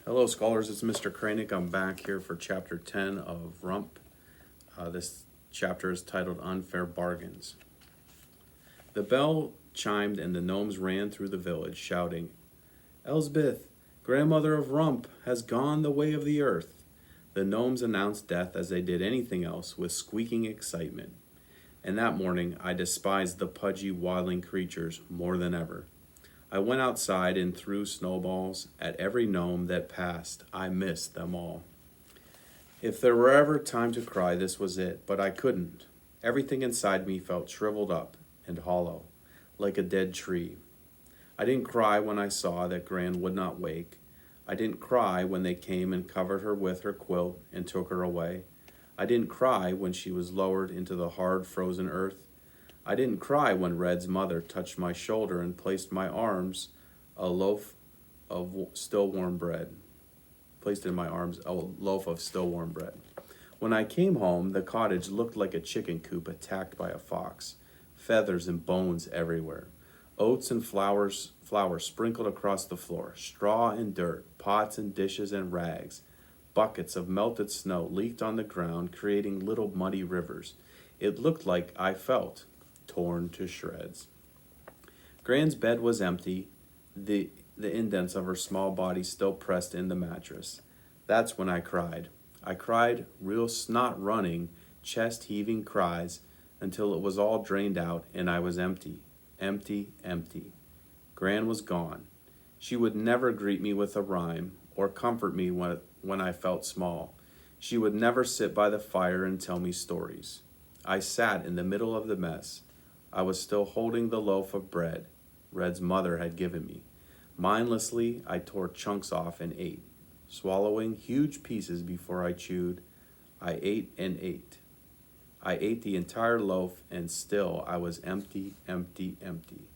Hello, scholars. It's Mr. Kranick. I'm back here for Chapter 10 of Rump. This chapter is titled Unfair Bargains. The bell chimed and the gnomes ran through the village, shouting, "Elsbeth, grandmother of Rump, has gone the way of the earth." The gnomes announced death as they did anything else with squeaking excitement. And that morning I despised the pudgy, waddling creatures more than ever. I went outside and threw snowballs at every gnome that passed. I missed them all. If there were ever time to cry, this was it, but I couldn't. Everything inside me felt shriveled up and hollow, like a dead tree. I didn't cry when I saw that Gran would not wake. I didn't cry when they came and covered her with her quilt and took her away. I didn't cry when she was lowered into the hard, frozen earth. I didn't cry when Red's mother touched my shoulder and placed in my arms a loaf of still warm bread. When I came home, the cottage looked like a chicken coop attacked by a fox. Feathers and bones everywhere. Oats and flour sprinkled across the floor. Straw and dirt, pots and dishes and rags. Buckets of melted snow leaked on the ground, creating little muddy rivers. It looked like I felt torn to shreds. Gran's bed was empty, the indents of her small body still pressed in the mattress. That's when I cried. I cried real snot-running, chest-heaving cries until it was all drained out and I was empty, empty, empty. Gran was gone. She would never greet me with a rhyme or comfort me when I felt small. She would never sit by the fire and tell me stories. I sat in the middle of the mess. I was still holding the loaf of bread Red's mother had given me. Mindlessly, I tore chunks off and ate, swallowing huge pieces before I chewed. I ate and ate. I ate the entire loaf, and still I was empty, empty, empty.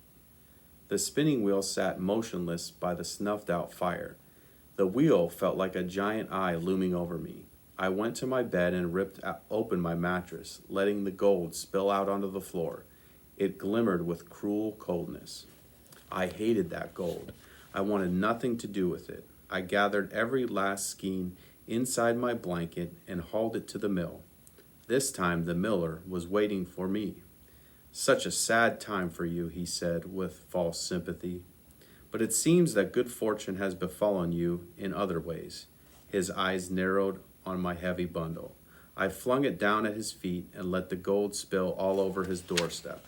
The spinning wheel sat motionless by the snuffed-out fire. The wheel felt like a giant eye looming over me. I went to my bed and ripped open my mattress, letting the gold spill out onto the floor. It glimmered with cruel coldness. I hated that gold. I wanted nothing to do with it. I gathered every last skein inside my blanket and hauled it to the mill. This time the miller was waiting for me. "Such a sad time for you," he said with false sympathy. "But it seems that good fortune has befallen you in other ways." His eyes narrowed on my heavy bundle. I flung it down at his feet and let the gold spill all over his doorstep.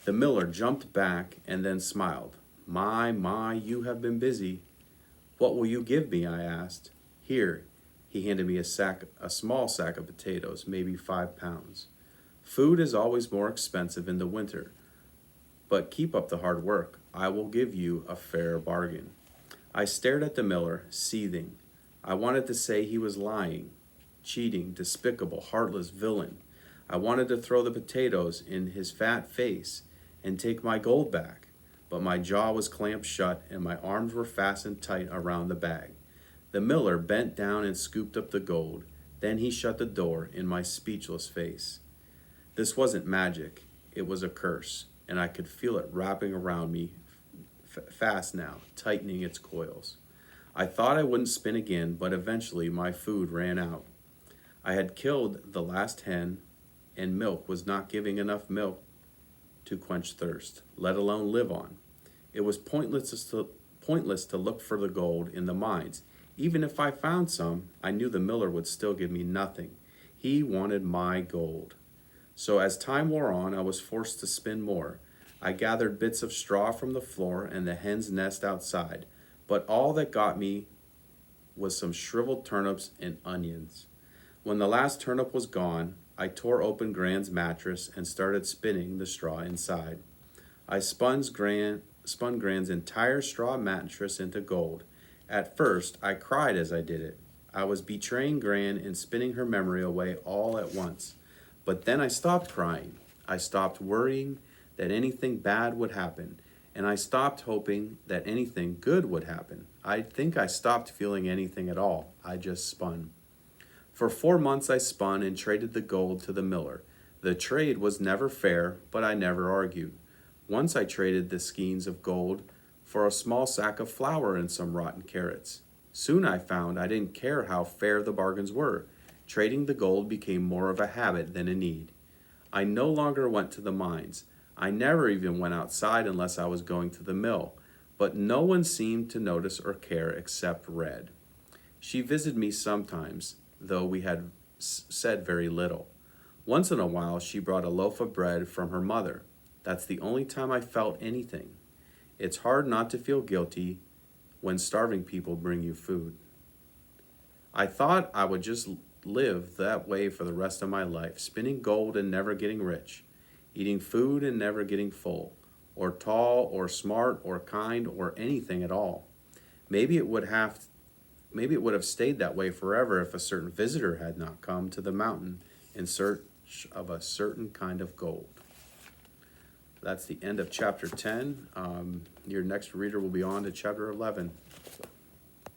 The miller jumped back and then smiled. My, you have been busy." "What will you give me?" I asked. "Here." He handed me a small sack of potatoes, maybe 5 pounds. "Food is always more expensive in the winter, but keep up the hard work. I will give you a fair bargain." I stared at the miller, seething. I wanted to say he was lying, cheating, despicable, heartless villain. I wanted to throw the potatoes in his fat face and take my gold back, but my jaw was clamped shut and my arms were fastened tight around the bag. The miller bent down and scooped up the gold. Then he shut the door in my speechless face. This wasn't magic. It was a curse, and I could feel it wrapping around me fast now, tightening its coils. I thought I wouldn't spin again, but eventually my food ran out. I had killed the last hen, and milk was not giving enough milk to quench thirst, let alone live on. It was pointless to look for the gold in the mines. Even if I found some, I knew the miller would still give me nothing. He wanted my gold. So as time wore on, I was forced to spin more. I gathered bits of straw from the floor and the hen's nest outside, but all that got me was some shriveled turnips and onions. When the last turnip was gone, I tore open Gran's mattress and started spinning the straw inside. I spun Gran's entire straw mattress into gold. At first, I cried as I did it. I was betraying Gran and spinning her memory away all at once. But then I stopped crying. I stopped worrying that anything bad would happen, and I stopped hoping that anything good would happen. I think I stopped feeling anything at all. I just spun. For 4 months I spun and traded the gold to the miller. The trade was never fair, but I never argued. Once I traded the skeins of gold for a small sack of flour and some rotten carrots. Soon I found I didn't care how fair the bargains were. Trading the gold became more of a habit than a need. I no longer went to the mines. I never even went outside unless I was going to the mill. But no one seemed to notice or care except Red. She visited me sometimes, though we had said very little. Once in a while, she brought a loaf of bread from her mother. That's the only time I felt anything. It's hard not to feel guilty when starving people bring you food. I thought I would just live that way for the rest of my life, spinning gold and never getting rich, eating food and never getting full, or tall or smart or kind or anything at all. Maybe it would have Maybe it would have stayed that way forever if a certain visitor had not come to the mountain in search of a certain kind of gold. That's the end of chapter 10. Your next reader will be on to chapter 11.